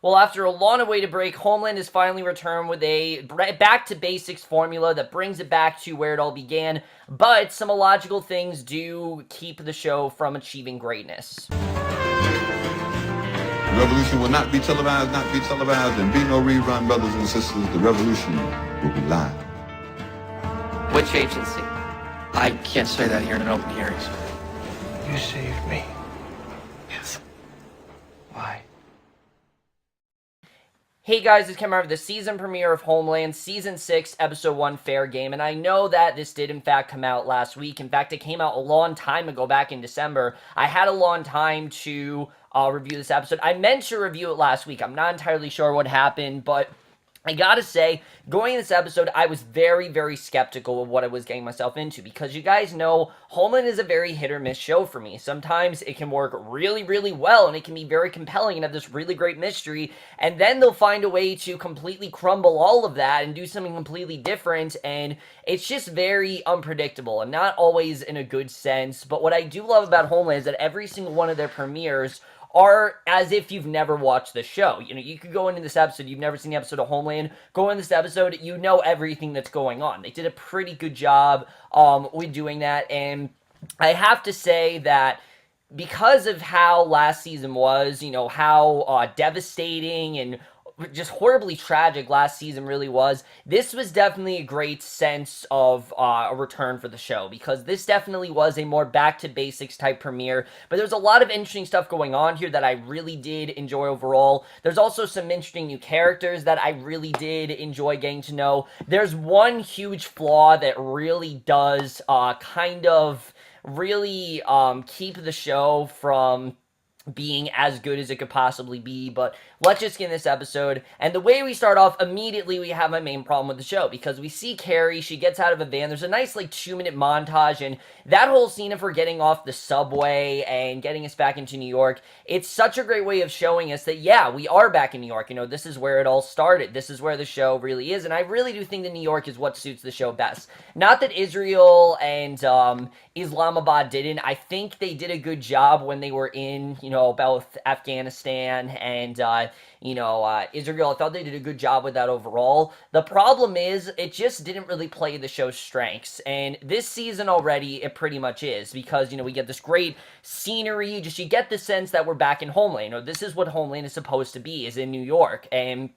Well, after a long-awaited break, Homeland has finally returned with a back-to-basics formula that brings it back to where it all began, but some illogical things do keep the show from achieving greatness. The revolution will not be televised, and be no rerun, brothers and sisters. The revolution will be live. Which agency? I can't say that here in an open hearing, sir. You saved me. Yes. Why? Hey guys, it's Keane with the season premiere of Homeland, Season 6, Episode 1, Fair Game, and I know that this did in fact come out last week. In fact, it came out a long time ago, back in December. I had a long time to review this episode. I meant to review it last week. I'm not entirely sure what happened, but I gotta say, going into this episode, I was very, very skeptical of what I was getting myself into, because you guys know, Homeland is a very hit-or-miss show for me. Sometimes it can work really, really well, and it can be very compelling and have this really great mystery, and then they'll find a way to completely crumble all of that and do something completely different, and it's just very unpredictable, and not always in a good sense. But what I do love about Homeland is that every single one of their premieres are as if you've never watched the show. You know, you could go into this episode, you've never seen the episode of Homeland, go in this episode, you know everything that's going on. They did a pretty good job with doing that, and I have to say that because of how last season was, you know, how devastating and just horribly tragic last season really was, this was definitely a great sense of a return for the show, because this definitely was a more back-to-basics type premiere, but there's a lot of interesting stuff going on here that I really did enjoy overall. There's also some interesting new characters that I really did enjoy getting to know. There's one huge flaw that really does kind of really keep the show from being as good as it could possibly be, but let's just get in this episode. And the way we start off, immediately we have my main problem with the show, because we see Carrie, she gets out of a van, there's a nice like 2-minute montage, and that whole scene of her getting off the subway and getting us back into New York, it's such a great way of showing us that, yeah, we are back in New York. You know, this is where it all started, this is where the show really is, and I really do think that New York is what suits the show best. Not that Israel and Islamabad didn't. I think they did a good job when they were in, you know, both Afghanistan and Israel. I thought they did a good job with that overall. The problem is, it just didn't really play the show's strengths, and this season already, it pretty much is, because, you know, we get this great scenery, you get the sense that we're back in Homeland. You know, this is what Homeland is supposed to be, is in New York, and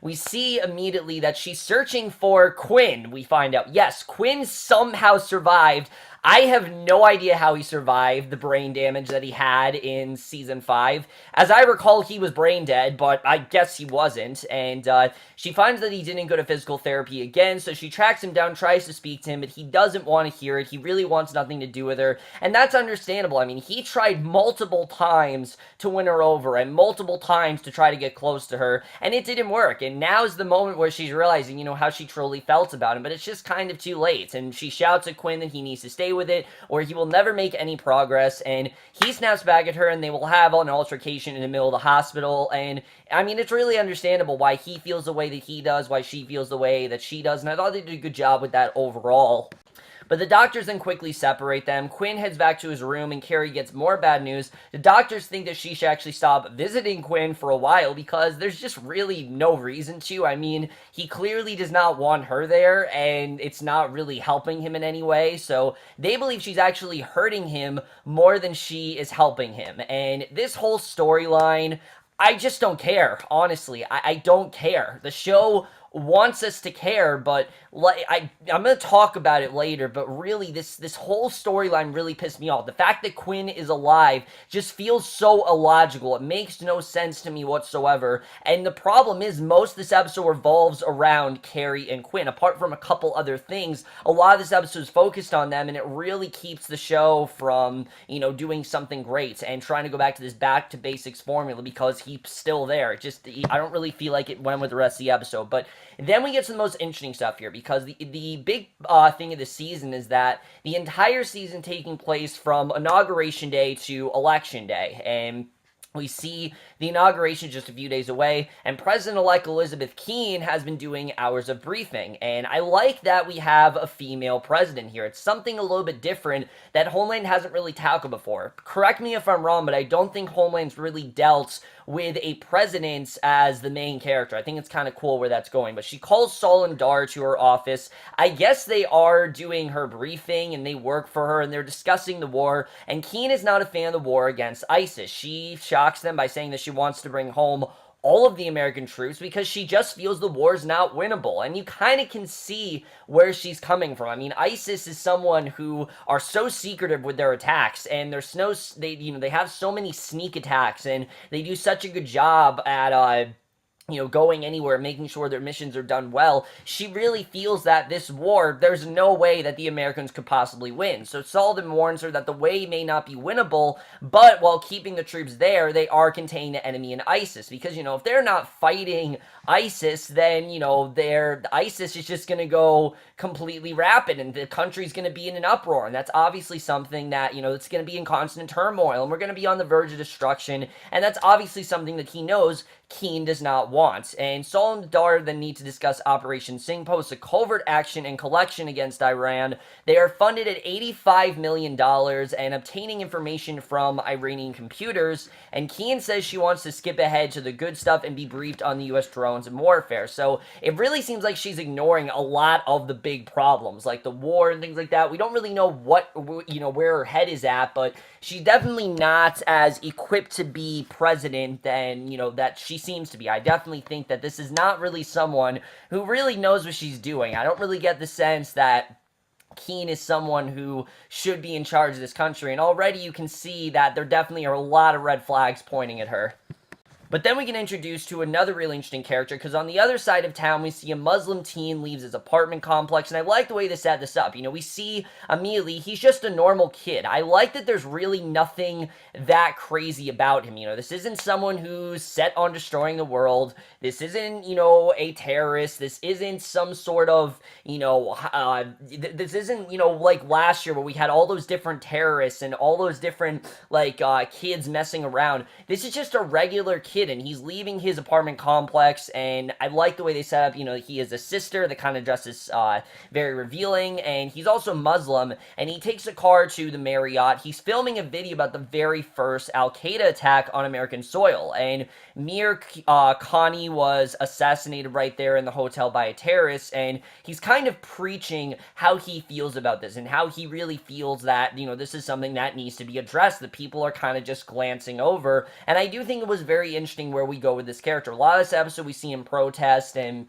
we see immediately that she's searching for Quinn. We find out, yes, Quinn somehow survived. I have no idea how he survived the brain damage that he had in Season 5. As I recall, he was brain dead, but I guess he wasn't. And she finds that he didn't go to physical therapy again, so she tracks him down, tries to speak to him, but he doesn't want to hear it. He really wants nothing to do with her, and that's understandable. I mean, he tried multiple times to win her over, and multiple times to try to get close to her, and it didn't work. And now's the moment where she's realizing, you know, how she truly felt about him, but it's just kind of too late. And she shouts at Quinn that he needs to stay with it, or he will never make any progress, and he snaps back at her, and they will have an altercation in the middle of the hospital. And I mean, it's really understandable why he feels the way that he does, why she feels the way that she does, and I thought they did a good job with that overall. But the doctors then quickly separate them. Quinn heads back to his room, and Carrie gets more bad news. The doctors think that she should actually stop visiting Quinn for a while, because there's just really no reason to. I mean, he clearly does not want her there, and it's not really helping him in any way, so they believe she's actually hurting him more than she is helping him. And this whole storyline, I just don't care, honestly. I don't care. The show wants us to care, but I'm going to talk about it later, but really this whole storyline really pissed me off. The fact that Quinn is alive just feels so illogical. It makes no sense to me whatsoever, and the problem is most of this episode revolves around Carrie and Quinn. Apart from a couple other things, a lot of this episode is focused on them, and it really keeps the show from, you know, doing something great and trying to go back to this back-to-basics formula, because he's still there. I don't really feel like it went with the rest of the episode, but then we get to the most interesting stuff here, because the big thing of the season is that the entire season taking place from Inauguration Day to Election Day, and We see the inauguration just a few days away, and President-elect Elizabeth Keane has been doing hours of briefing, and I like that we have a female president here. It's something a little bit different that Homeland hasn't really tackled before. Correct me if I'm wrong, but I don't think Homeland's really dealt with a president as the main character. I think it's kind of cool where that's going, but she calls Saul and Dar to her office. I guess they are doing her briefing, and they work for her, and they're discussing the war, and Keane is not a fan of the war against ISIS. She shocks them by saying that she wants to bring home all of the American troops because she just feels the war is not winnable. And you kind of can see where she's coming from. I mean, ISIS is someone who are so secretive with their attacks, and they have so many sneak attacks, and they do such a good job at going anywhere, making sure their missions are done well. She really feels that this war, there's no way that the Americans could possibly win. So Saul then warns her that the way may not be winnable, but while keeping the troops there, they are containing the enemy in ISIS. Because, if they're not fighting ISIS, then, ISIS is just going to go completely rapid, and the country's going to be in an uproar. And that's obviously something that, it's going to be in constant turmoil, and we're going to be on the verge of destruction. And that's obviously something that he knows Keane does not want. And Saul and Dar then need to discuss Operation Signpost, a covert action and collection against Iran. They are funded at $85 million and obtaining information from Iranian computers. And Keane says she wants to skip ahead to the good stuff and be briefed on the U.S. drones and warfare. So it really seems like she's ignoring a lot of the big problems, like the war and things like that. We don't really know where her head is at, but she's definitely not as equipped to be president than, that she seems to be. I definitely think that this is not really someone who really knows what she's doing. I don't really get the sense that Keane is someone who should be in charge of this country, and already you can see that there definitely are a lot of red flags pointing at her. But then we get introduced to another really interesting character, because on the other side of town, we see a Muslim teen leaves his apartment complex, and I like the way they set this up. We see immediately, he's just a normal kid. I like that there's really nothing that crazy about him. This isn't someone who's set on destroying the world. This isn't, a terrorist. This isn't some sort of, this isn't, like last year where we had all those different terrorists and all those different, kids messing around. This is just a regular kid, and he's leaving his apartment complex, and I like the way they set up, he has a sister that kind of dresses very revealing, and he's also Muslim, and he takes a car to the Marriott. He's filming a video about the very first Al-Qaeda attack on American soil, and Mir Khani was assassinated right there in the hotel by a terrorist, and he's kind of preaching how he feels about this, and how he really feels that, this is something that needs to be addressed. The people are kind of just glancing over, and I do think it was very interesting where we go with this character. A lot of this episode we see him protest and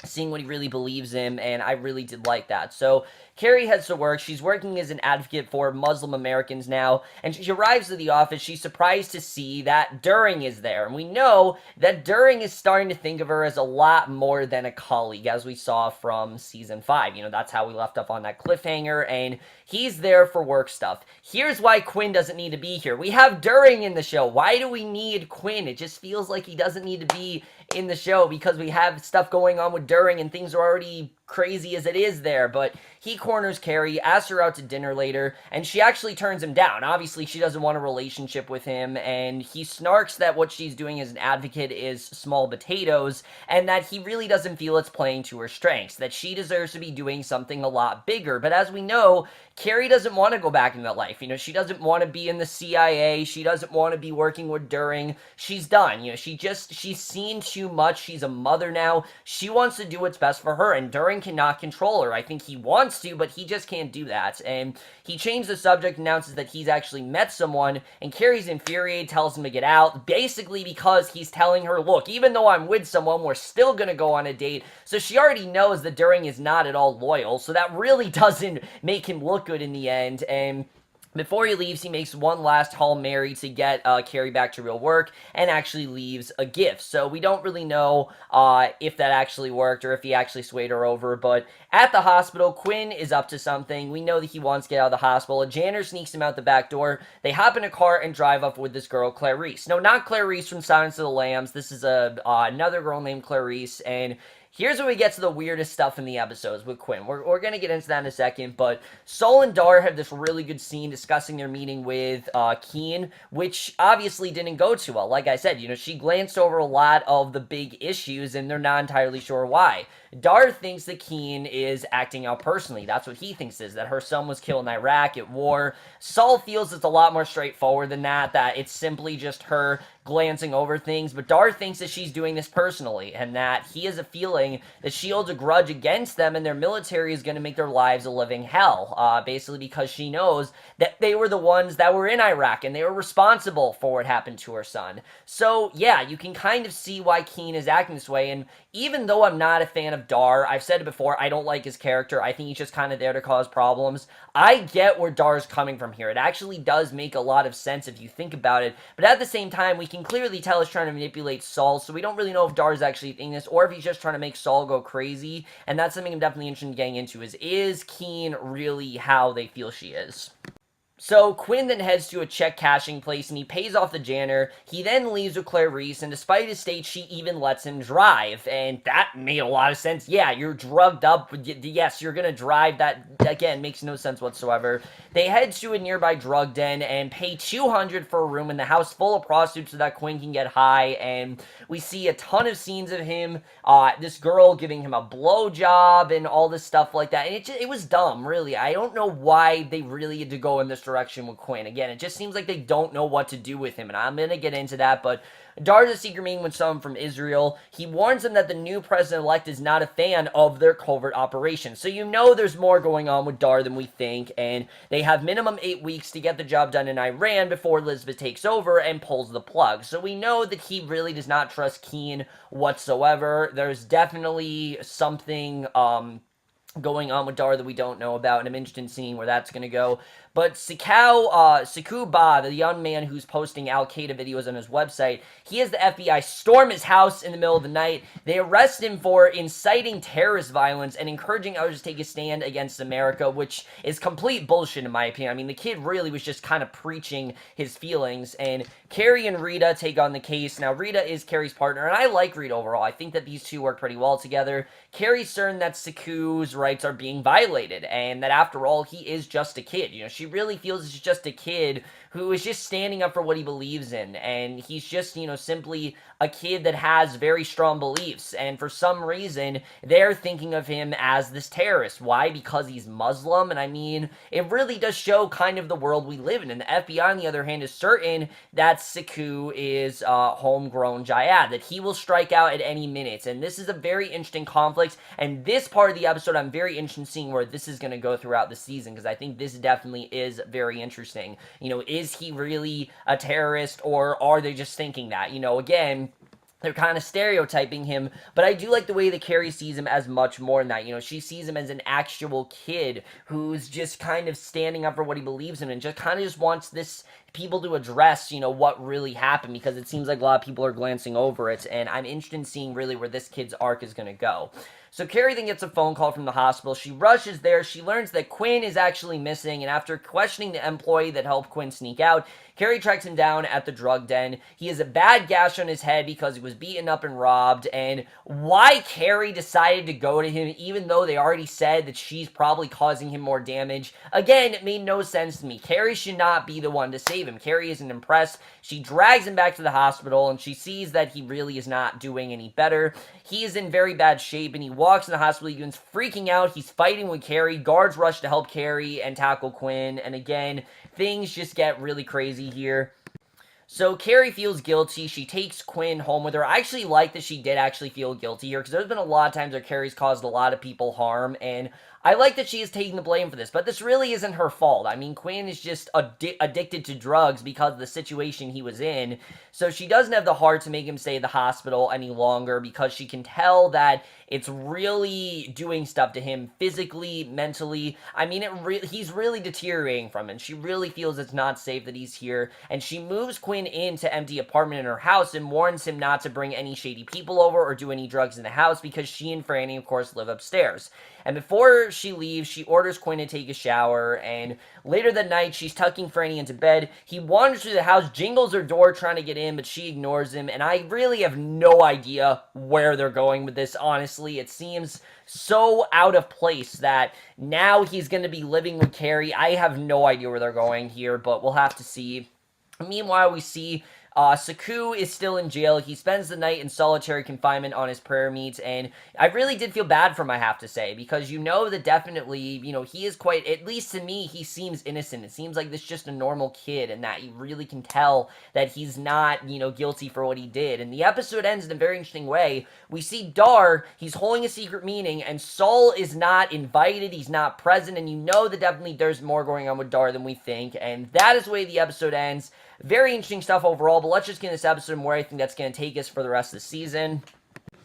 seeing what he really believes in, and I really did like that. So Carrie heads to work. She's working as an advocate for Muslim Americans now, and she arrives at the office. She's surprised to see that During is there, and we know that During is starting to think of her as a lot more than a colleague, as we saw from Season 5. That's how we left up on that cliffhanger, and he's there for work stuff. Here's why Quinn doesn't need to be here. We have During in the show. Why do we need Quinn? It just feels like he doesn't need to be in the show because we have stuff going on with During, and things are already crazy as it is there. But he corners Carrie, asks her out to dinner later, and she actually turns him down. Obviously, she doesn't want a relationship with him, and he snarks that what she's doing as an advocate is small potatoes, and that he really doesn't feel it's playing to her strengths, that she deserves to be doing something a lot bigger. But as we know, Carrie doesn't want to go back into that life. She doesn't want to be in the CIA. She doesn't want to be working with During. She's done. She's seen too much. She's a mother now. She wants to do what's best for her, and During cannot control her. I think he wants to, but he just can't do that. And he changed the subject, announces that he's actually met someone, and Carrie's infuriated, tells him to get out, basically because he's telling her, look, even though I'm with someone, we're still gonna go on a date. So she already knows that During is not at all loyal, so that really doesn't make him look good in the end. And before he leaves, he makes one last Hail Mary to get Carrie back to real work, and actually leaves a gift. So we don't really know if that actually worked or if he actually swayed her over. But at the hospital, Quinn is up to something. We know that he wants to get out of the hospital. A janitor sneaks him out the back door. They hop in a car and drive up with this girl, Clarice. No, not Clarice from Silence of the Lambs. This is another girl named Clarice, and Here's where we get to the weirdest stuff in the episodes with Quinn. We're going to get into that in a second, but Saul and Dar have this really good scene discussing their meeting with Keane, which obviously didn't go too well. Like I said, she glanced over a lot of the big issues, and they're not entirely sure why. Dar thinks that Keane is acting out personally. That's what he thinks is, that her son was killed in Iraq at war. Saul feels it's a lot more straightforward than that it's simply just her glancing over things, but Dar thinks that she's doing this personally, and that he has a feeling that she holds a grudge against them, and their military is going to make their lives a living hell, basically because she knows that they were the ones that were in Iraq, and they were responsible for what happened to her son. So, yeah, you can kind of see why Keane is acting this way, and even though I'm not a fan of Dar, I've said it before, I don't like his character, I think he's just kind of there to cause problems. I get where Dar's coming from here. It actually does make a lot of sense if you think about it, but at the same time, we can clearly tell he's trying to manipulate Saul, so we don't really know if Dar's actually thinking this, or if he's just trying to make Saul go crazy, and that's something I'm definitely interested in getting into, is Keane really how they feel she is? So, Quinn then heads to a check cashing place, and he pays off the janitor. He then leaves with Clarice, and despite his state, she even lets him drive, and that made a lot of sense. Yeah, you're drugged up, yes, you're gonna drive. That, again, makes no sense whatsoever. They head to a nearby drug den and pay $200 for a room in the house full of prostitutes so that Quinn can get high, and we see a ton of scenes of him, this girl giving him a blowjob and all this stuff like that, and it was dumb, really. I don't know why they really had to go in this direction with Quinn. Again, it just seems like they don't know what to do with him, and I'm gonna get into that, but Dar's a secret meeting with someone from Israel. He warns them that the new president-elect is not a fan of their covert operation. So there's more going on with Dar than we think, and they have minimum 8 weeks to get the job done in Iran before Elizabeth takes over and pulls the plug. So we know that he really does not trust Keane whatsoever. There's definitely something going on with Dar that we don't know about, and I'm interested in seeing where that's going to go. But Sikou Ba, the young man who's posting Al-Qaeda videos on his website, he has the FBI storm his house in the middle of the night. They arrest him for inciting terrorist violence and encouraging others to take a stand against America, which is complete bullshit in my opinion. I mean, the kid really was just kind of preaching his feelings, and Carrie and Rita take on the case. Now, Rita is Carrie's partner, and I like Rita overall. I think that these two work pretty well together. Carrie's certain that Sikou's rights are being violated, and that after all, he is just a kid. She really feels he's just a kid who is just standing up for what he believes in, and he's just, simply a kid that has very strong beliefs, and for some reason, they're thinking of him as this terrorist. Why? Because he's Muslim, and I mean, it really does show kind of the world we live in, and the FBI, on the other hand, is certain that Sikou is homegrown jihad, that he will strike out at any minute, and this is a very interesting conflict, and this part of the episode, I'm very interested in seeing where this is going to go throughout the season, because I think this definitely is very interesting. Is he really a terrorist, or are they just thinking that? Again, they're kind of stereotyping him, but I do like the way that Carrie sees him as much more than that. She sees him as an actual kid who's just kind of standing up for what he believes in, and just kind of just wants people to address, what really happened, because it seems like a lot of people are glancing over it, and I'm interested in seeing really where this kid's arc is going to go. So Carrie then gets a phone call from the hospital. She rushes there. She learns that Quinn is actually missing, and after questioning the employee that helped Quinn sneak out, Carrie tracks him down at the drug den. He has a bad gash on his head because he was beaten up and robbed, and why Carrie decided to go to him even though they already said that she's probably causing him more damage, again, it made no sense to me. Carrie should not be the one to save him. Carrie isn't impressed. She drags him back to the hospital, and she sees that he really is not doing any better. He is in very bad shape, and he walks in the hospital. He begins freaking out. He's fighting with Carrie. Guards rush to help Carrie and tackle Quinn, and again, things just get really crazy here. So Carrie feels guilty. She takes Quinn home with her. I actually like that she did actually feel guilty here, because there's been a lot of times where Carrie's caused a lot of people harm, and I like that she is taking the blame for this, but this really isn't her fault. I mean, Quinn is just addicted to drugs because of the situation he was in, so she doesn't have the heart to make him stay at the hospital any longer, because she can tell that it's really doing stuff to him physically, mentally. I mean, he's really deteriorating from it, and she really feels it's not safe that he's here, and she moves Quinn into an empty apartment in her house and warns him not to bring any shady people over or do any drugs in the house, because she and Franny, of course, live upstairs. And before she leaves, she orders Quinn to take a shower, and later that night, she's tucking Franny into bed. He wanders through the house, jingles her door trying to get in, but she ignores him, and I really have no idea where they're going with this, honestly. It seems so out of place that now he's going to be living with Carrie. I have no idea where they're going here, but we'll have to see. Meanwhile, we see Saku is still in jail. He spends the night in solitary confinement on his prayer meets, and I really did feel bad for him, I have to say, because you know that definitely, you know, he is quite, at least to me, he seems innocent. It seems like this is just a normal kid, and that you really can tell that he's not, you know, guilty for what he did. And the episode ends in a very interesting way. We see Dar, he's holding a secret meeting, and Saul is not invited, he's not present, and you know that definitely there's more going on with Dar than we think, and that is the way the episode ends. Very interesting stuff overall, but let's just get in this episode and where I think that's going to take us for the rest of the season.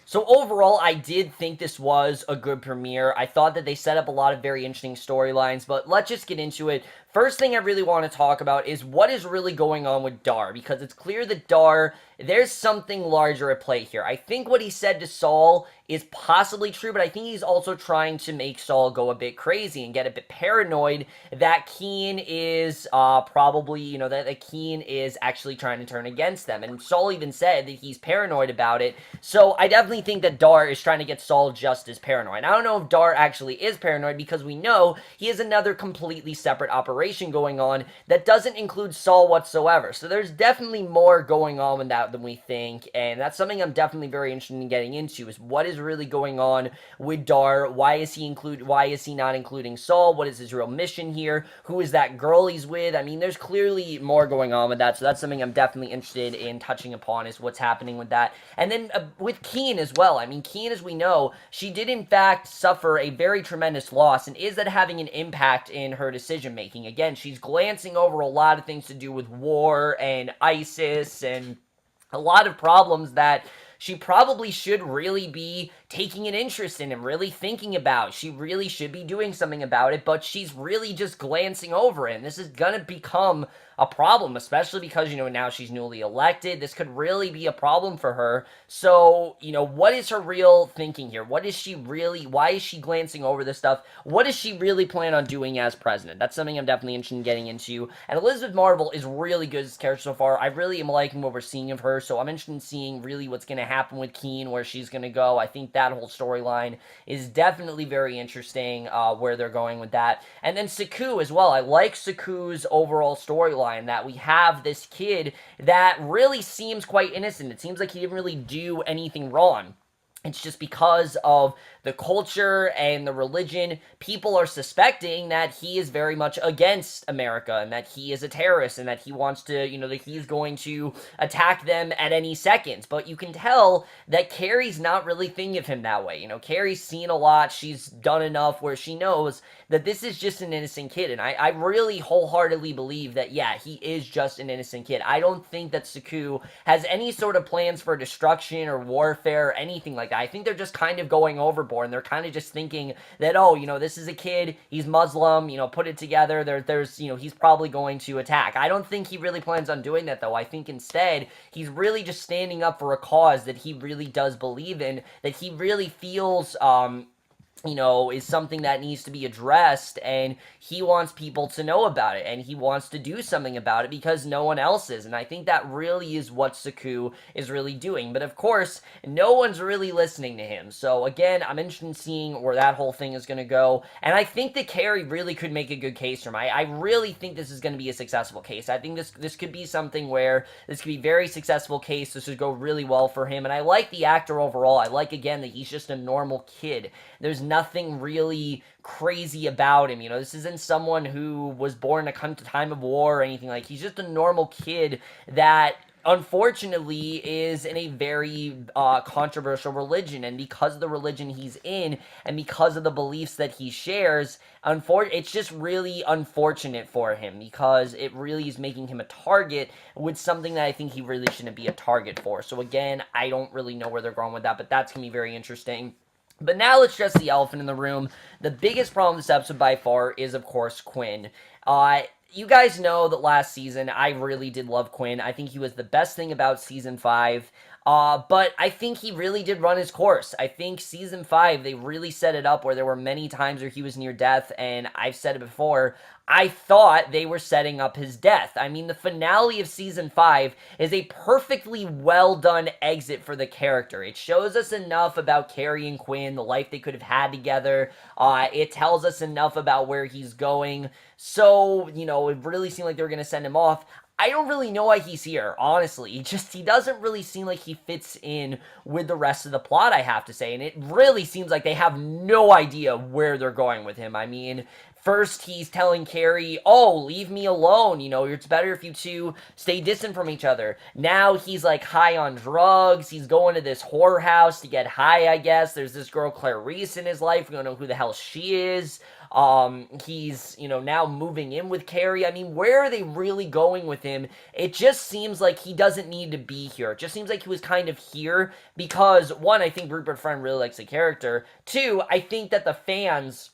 So overall, I did think this was a good premiere. I thought that they set up a lot of very interesting storylines, but let's just get into it. First thing I really want to talk about is what is really going on with Dar, because it's clear that Dar, there's something larger at play here. I think what he said to Saul is possibly true, but I think he's also trying to make Saul go a bit crazy and get a bit paranoid that Keane is probably, you know, that Keane is actually trying to turn against them. And Saul even said that he's paranoid about it. So I definitely think that Dar is trying to get Saul just as paranoid. I don't know if Dar actually is paranoid, because we know he has another completely separate operation going on that doesn't include Saul whatsoever. So there's definitely more going on with that than we think, and that's something I'm definitely very interested in getting into, is what is really going on with Dar. Why is he not including Saul? What is his real mission here? Who is that girl he's with? I mean, there's clearly more going on with that, so that's something I'm definitely interested in touching upon, is what's happening with that. And then with Keane as well. I mean, Keane, as we know, she did in fact suffer a very tremendous loss, and is that having an impact in her decision making? Again, she's glancing over a lot of things to do with war and ISIS and a lot of problems that she probably should really be taking an interest in and really thinking about. She really should be doing something about it, but she's really just glancing over it. And this is going to become a problem, especially because, you know, now she's newly elected. This could really be a problem for her. So, you know, what is her real thinking here? What is she really, why is she glancing over this stuff? What does she really plan on doing as president? That's something I'm definitely interested in getting into. And Elizabeth Marvel is really good as a character so far. I really am liking what we're seeing of her, so I'm interested in seeing really what's going to happen with Keane, where she's going to go. I think that whole storyline is definitely very interesting, where they're going with that. And then Saku as well. I like Saku's overall storyline, that we have this kid that really seems quite innocent. It seems like he didn't really do anything wrong. It's just because of the culture and the religion, people are suspecting that he is very much against America, and that he is a terrorist, and that he wants to, you know, that he's going to attack them at any second. But you can tell that Carrie's not really thinking of him that way. You know, Carrie's seen a lot, she's done enough where she knows that this is just an innocent kid, and I really wholeheartedly believe that, yeah, he is just an innocent kid. I don't think that Saku has any sort of plans for destruction or warfare or anything like that. I think they're just kind of going overboard, and they're kind of just thinking that, oh, you know, this is a kid, he's Muslim, you know, put it together, there's, you know, he's probably going to attack. I don't think he really plans on doing that, though. I think instead, he's really just standing up for a cause that he really does believe in, that he really feels, you know, is something that needs to be addressed, and he wants people to know about it, and he wants to do something about it because no one else is, and I think that really is what Saku is really doing. But of course, no one's really listening to him, so again, I'm interested in seeing where that whole thing is going to go, and I think that Carrie really could make a good case for him. I really think this is going to be a successful case. I think this could be something where this could be a very successful case. This would go really well for him, and I like the actor overall. I like, again, that he's just a normal kid. There's nothing really crazy about him. You know, this isn't someone who was born in a time of war or anything. Like, he's just a normal kid that unfortunately is in a very controversial religion, and because of the religion he's in and because of the beliefs that he shares, it's just really unfortunate for him, because it really is making him a target with something that I think he really shouldn't be a target for. So again, I don't really know where they're going with that, but that's going to be very interesting. But now let's address the elephant in the room. The biggest problem with this episode by far is, of course, Quinn. You guys know that last season, I really did love Quinn. I think he was the best thing about Season 5. But I think he really did run his course. I think season 5, they really set it up where there were many times where he was near death, and I've said it before, I thought they were setting up his death. I mean, the finale of season 5 is a perfectly well done exit for the character. It shows us enough about Carrie and Quinn, the life they could have had together. It tells us enough about where he's going. So, you know, it really seemed like they were going to send him off. I don't really know why he's here, honestly. He doesn't really seem like he fits in with the rest of the plot, I have to say. And it really seems like they have no idea where they're going with him. I mean, first he's telling Carrie, oh, leave me alone, you know, it's better if you two stay distant from each other. Now he's like high on drugs, he's going to this whorehouse to get high, I guess. There's this girl Clarice in his life, we don't know who the hell she is. He's, you know, now moving in with Carrie. I mean, where are they really going with him? It just seems like he doesn't need to be here. It just seems like he was kind of here because, one, I think Rupert Friend really likes the character. Two, I think that the fans...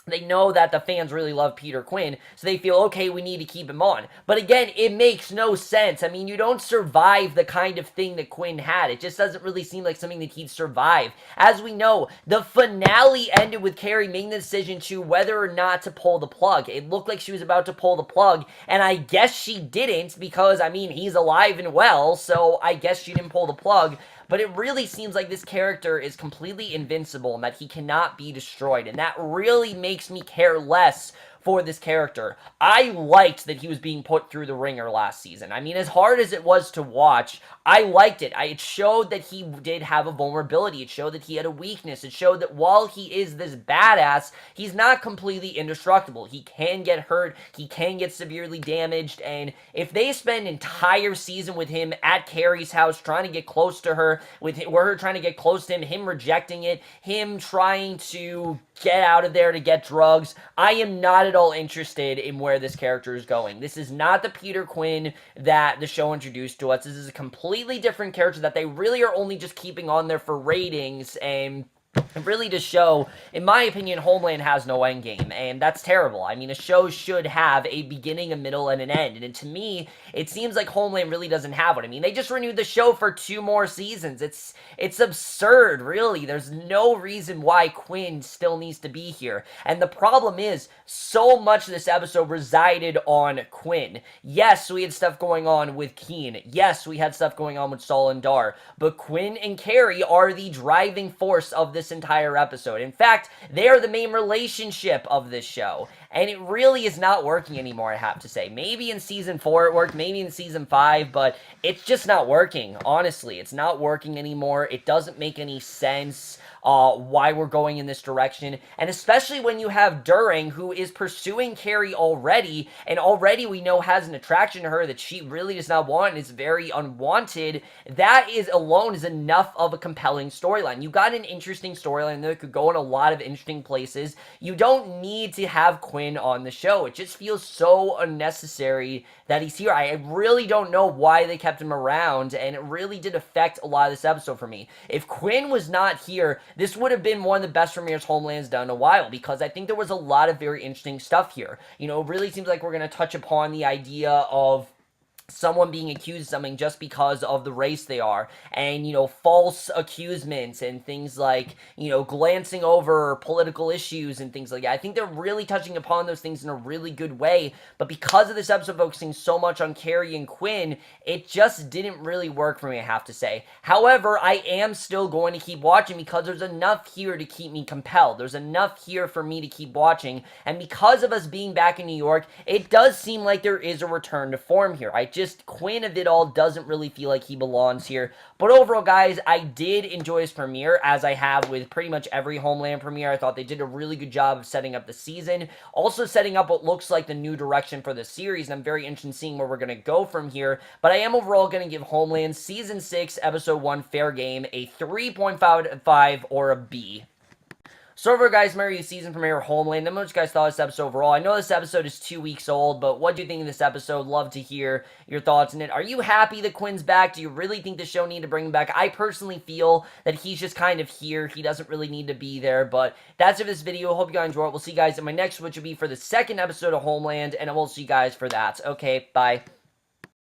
They know that the fans really love Peter Quinn, so they feel, okay, we need to keep him on. But again, it makes no sense. I mean, you don't survive the kind of thing that Quinn had. It just doesn't really seem like something that he'd survive. As we know, the finale ended with Carrie making the decision to whether or not to pull the plug. It looked like she was about to pull the plug, and I guess she didn't because, I mean, he's alive and well, so I guess she didn't pull the plug. But it really seems like this character is completely invincible and that he cannot be destroyed. And that really makes me care less for this character. I liked that he was being put through the ringer last season. I mean, as hard as it was to watch, I liked it. It showed that he did have a vulnerability. It showed that he had a weakness. It showed that while he is this badass, he's not completely indestructible. He can get hurt. He can get severely damaged. And if they spend an entire season with him at Carrie's house trying to get close to her, with her trying to get close to him rejecting it, him trying to get out of there to get drugs, I am not at all interested in where this character is going. This is not the Peter Quinn that the show introduced to us. This is a completely different character that they really are only just keeping on there for ratings and really to show, in my opinion, Homeland has no endgame, and that's terrible. I mean, a show should have a beginning, a middle, and an end, and to me, it seems like Homeland really doesn't have one. I mean, they just renewed the show for 2 more seasons. It's absurd, really. There's no reason why Quinn still needs to be here, and the problem is, so much of this episode resided on Quinn. Yes, we had stuff going on with Keane. Yes, we had stuff going on with Saul and Dar, but Quinn and Carrie are the driving force of this entire episode. In fact, they are the main relationship of this show, and it really is not working anymore, I have to say. Maybe in season 4 it worked, maybe in season 5, but it's just not working, honestly. It's not working anymore. It doesn't make any sense why we're going in this direction, and especially when you have During, who is pursuing Carrie already, and already we know has an attraction to her that she really does not want and is very unwanted. That is alone is enough of a compelling storyline. You got an interesting storyline that could go in a lot of interesting places. You don't need to have Quinn on the show. It just feels so unnecessary that he's here. I really don't know why they kept him around, and it really did affect a lot of this episode for me. If Quinn was not here, this would have been one of the best premieres Homeland's done in a while, because I think there was a lot of very interesting stuff here. You know, it really seems like we're going to touch upon the idea of someone being accused of something just because of the race they are, and, you know, false accusements and things like, you know, glancing over political issues and things like that. I think they're really touching upon those things in a really good way, but because of this episode focusing so much on Carrie and Quinn, it just didn't really work for me, I have to say. However, I am still going to keep watching because there's enough here to keep me compelled. There's enough here for me to keep watching, and because of us being back in New York, it does seem like there is a return to form here. Quinn of it all doesn't really feel like he belongs here. But overall, guys, I did enjoy his premiere, as I have with pretty much every Homeland premiere. I thought they did a really good job of setting up the season. Also setting up what looks like the new direction for the series, and I'm very interested in seeing where we're going to go from here. But I am overall going to give Homeland Season 6, Episode 1, Fair Game, a 3.5 or a B. So overall, guys, my season premiere Homeland. Let me know what you guys thought of this episode overall. I know this episode is 2 weeks old, but what do you think of this episode? Love to hear your thoughts on it. Are you happy that Quinn's back? Do you really think the show need to bring him back? I personally feel that he's just kind of here. He doesn't really need to be there, but that's it for this video. Hope you guys enjoy it. We'll see you guys in my next, which will be for the second episode of Homeland, and I will see you guys for that. Okay, bye.